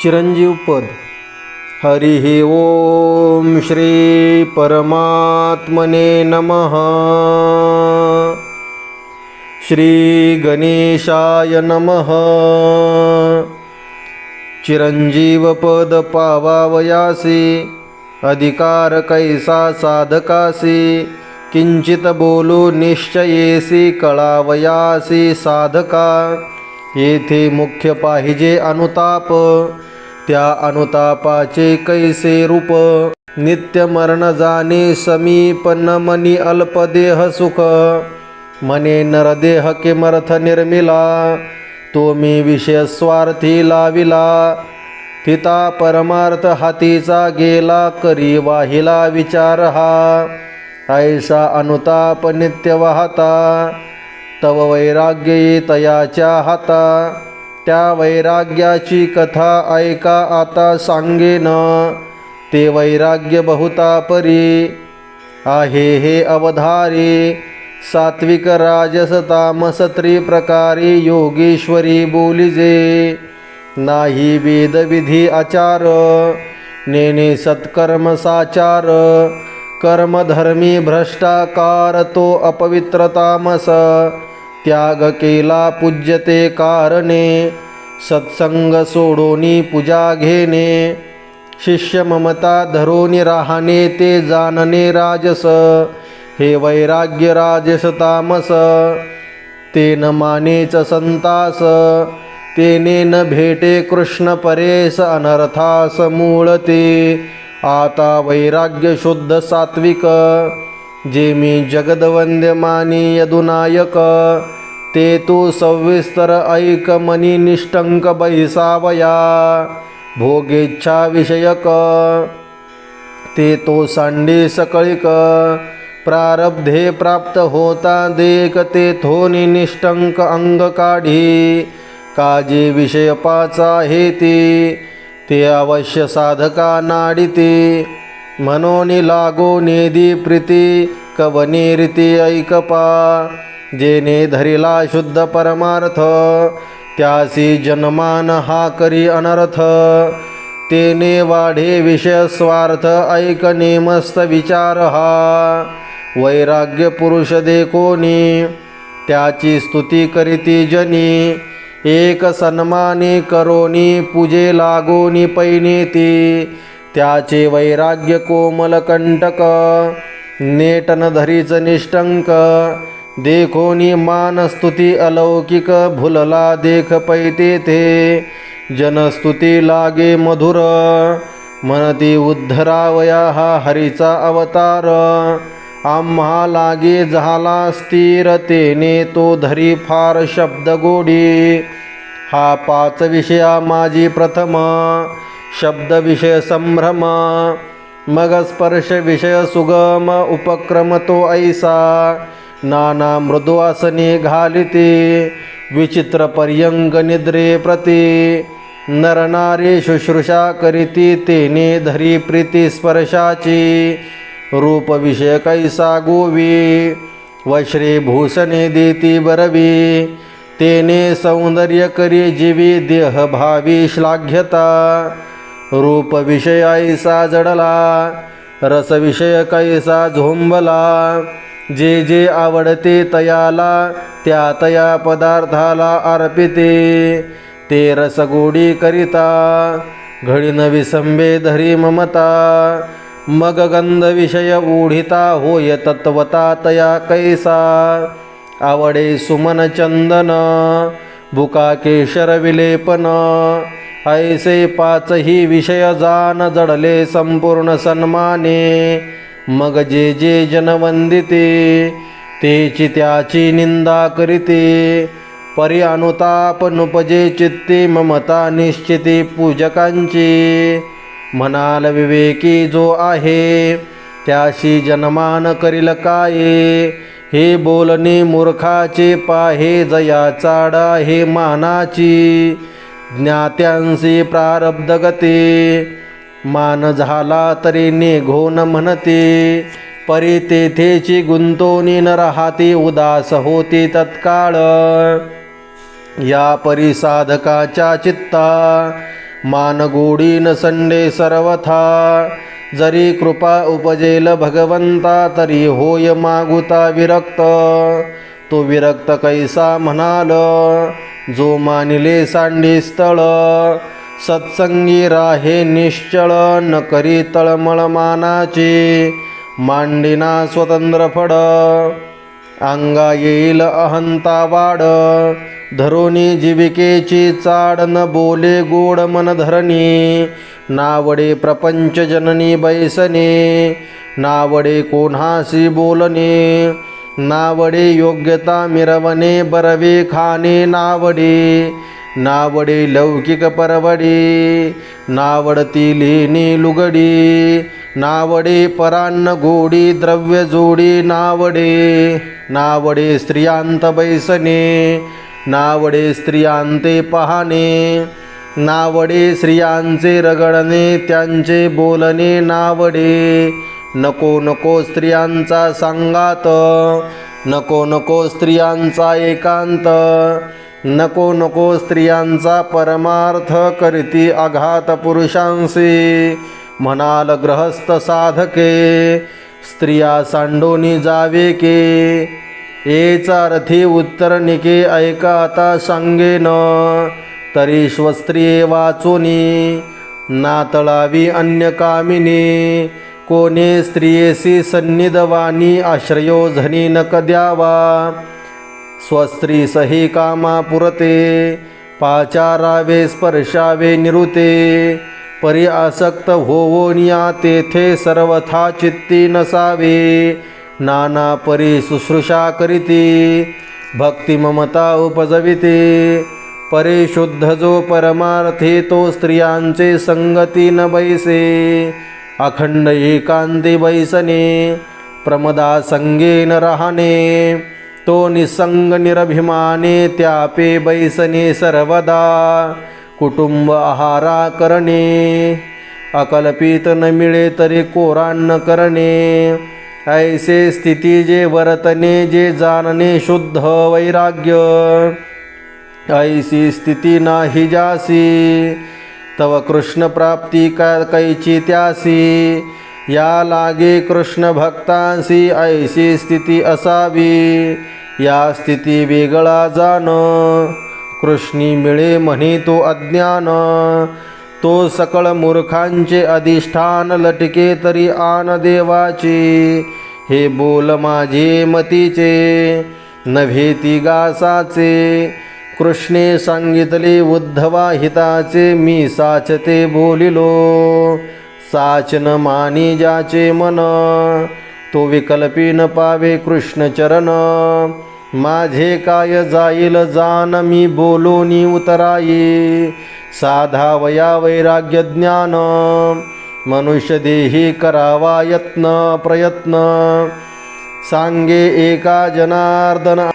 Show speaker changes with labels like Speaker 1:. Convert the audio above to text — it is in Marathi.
Speaker 1: चिरंजीव पद। हरिः ओम श्री परमात्मने नमः। श्री गणेशाय नमः। चिरंजीव पद पावावयासी, अधिकार कैसा साधकासी। किंचित बोलू निश्चयेसी, कळावयासी साधका। येथे मुख्य पाहिजे अनुताप, त्या अनुतापाचे कैसे रूप। नित्य मरण जाणे समीप, न मनी अल्पदेह सुख। मने नरदेह किमर्थ निर्मिला, तो मी विषय स्वार्थी लाविला। थिता परमार्थ हातीचा गेला, करी वाहिला विचार हा। ऐसा अनुताप नित्य वाहता, तव वैराग्य तयाच्या हाता। त्या वैराग्याची कथा ऐका आता सांगेन, ते वैराग्य बहुता परी। आहे हे अवधारी, सात्विक राजस तामस त्रिप्रकारी। योगेश्वरी बोलिजे, नाही वेद विधी आचार। नेने सत्कर्म साचार, कर्मधर्मी भ्रष्टाकार। तो अपवित्र तामस, त्याग केला पूज्यते कारणे। सत्संग सोडोनी पूजा घेणे, शिष्य ममता धरोनी राहणे। ते जाणणे राजस, हे वैराग्य राजस तामस। ते न मानेच संतास, तेने न भेटे कृष्ण परेस। अनर्थास मूळ ते, आता वैराग्य शुद्ध सात्विक। जे मी जगदवंद्य मानी यदुनायक, ते तू सविस्तर ऐक मनी निष्टंक बैसावया। भोगेच्छा विषयक, ते तो सांडे सकळिक। प्रारब्धे प्राप्त होता देख, ते थोनी निष्टंक अंग काढी। काजे विषय पाचा हे ते अवश्य साधका नाडिते। मनोनी लागो नेदी प्रीती, कवने रीती ऐकपा। जेने धरिला शुद्ध परमार्थ, त्यासी जन्मान हा करी अनर्थ। तेने वाढे विषय स्वार्थ, ऐक नेमस्त विचार हा। वैराग्य पुरुष देखोनी, त्याची स्तुती करीती जनी। एक सन्माने करोनी, पूजे लागोनी पैनेती। त्याचे वैराग्य कोमल कंटक, नेटन धरीच निष्टंक। देखोनी मान स्तुती अलौकिक, भुलला देख पैते ते। जनस्तुती लागे मधुर, मनती उद्धरावया हा हरीचा अवतार। आम्हा लागे झाला स्थिर, तेने तो धरी फार शब्द गोडी। हा पाच विषया माझी प्रथम, शब्द विषय संभ्रम। मग स्पर्श विषय सुगम, उपक्रम तो ऐसा। नाना मृदु आसने घालिते, विचित्र पर्यंग निद्रे प्रती। नर नारी शुश्रूषा करीती, तेने धरी प्रीती स्पर्शाची। रूप विषय कैसा गोवी, वश्री भूषणे देती बरवी। तेने सौंदर्य करी जीवी, देह भावी श्लाघ्यता। रूप विषय ऐसा जडला, रस विषय कैसा झोंबला। जे जे आवडते तयाला, त्या तया पदार्थाला अर्पिते। ते रसगोडी करिता, घडीन विसंबे धरी ममता। मग गंध विषय ओढिता, होय तत्वता तया कैसा। आवडे सुमन चंदन, बुका केशर विलेपन। ऐसे पाचही विषय जान, जडले संपूर्ण सन्माने। मग जे जे जन वंदिते, तेची त्याची निंदा करीते। परी अनुताप नुपजे चित्ती, ममता निश्चिती पूजकांची। म्हणाल विवेकी जो आहे, त्याशी जनमान करील काये। हे बोलणे मूर्खाचे पाहे, जया चाडा हे मानाची। ज्ञात्यांसी प्रारब्ध गते, मान झाला तरी निघोन म्हणते। परी तेथेची गुंतोनी न राहती, उदास होती तत्काळ। या परिसाधकाच्या चित्ता, मानगोडी न संडे सर्वथा, जरी कृपा उपजेल भगवंता तरी होय मागुता विरक्त, तो विरक्त कैसा म्हणाल जो मानिले सांडी स्थळ, सत्संगी राहे निश्चळ न करी तळमळ मानाची, मांडिना स्वतंत्र फड अंगा येईल अहंता वाढ, धरोनी जीविकेची चाड न बोले गोड मन धरणी, नावडे प्रपंच जननी बैसणे, नावडे कोणासी बोलणे, नावडे योग्यता मिरवणे बरवे खाणे, नावडे लौकिक परवडी, नावडती लेणी लुगडी, नावडे परान्न गोडी द्रव्य जोडी, नावडे स्त्रियांत बैसणे, नावडे स्त्रियांते पाहणे, नावडे स्त्रियांचे रगडणे त्यांचे बोलणे, नावडे नको नको स्त्रियांचा संगात, नको नको स्त्रियांचा एकांत, नको नको स्त्रियांचा परमार्थ, करती आघात पुरुषांशी, म्हणाल ग्रहस्थ साधके, स्त्रिया सांडोनी जावे के, एचा अर्थी उत्तर निके ऐका आता सांगेन, तरी स्वस्त्रिये वाचोनी नातळावी अन्य कामिनी, कोणे स्त्रियेसी सन्निधवानी आश्रयो झनी नक द्यावा, स्वस्त्री सही कामा पुरते, पाचारावे स्पर्शावे निरुते, परी आसक्त होवोनिया तेथे सर्वथा चित्ती नसावे, नाना परी शुश्रूषा करीती भक्ती ममता उपजविते, परे शुद्ध जो परमार्थी तो स्त्रियांचे संगती न बैसे, अखंड एकांती बैसणे प्रमदा संगेन राहणे, तो निसंग निरभिमाने त्यापे बैसणे सर्वदा, कुटुंब आहारा करणे, अकल्पित न मिळे तरी कोरान्न करणे, ऐसे स्थिती जे वर्तने जे जाणणे शुद्ध वैराग्य, ऐसी स्थिती नाही जासी, तव कृष्ण प्राप्ती कैची त्यासी, या लागे कृष्ण भक्तांसी ऐसी स्थिती असावी, या स्थिती वेगळा जाण, कृष्णी मिळे म्हणे तो अज्ञान, तो सकळ मूर्खांचे अधिष्ठान लटके तरी आन देवाची, हे बोल माझे मतीचे नव्हे ती गासाचे, कृष्णे सांगितले उद्धवा हिताचे मी साचते बोलिलो, साचन मानी ज्याचे मन, तो विकल्पी न पावे कृष्ण चरण, माझे काय जाईल जान मी बोलोनी उतराई, साधा वया वैराग्य ज्ञान, मनुष्य देही करावा यत्न प्रयत्न, सांगे एका जनार्दन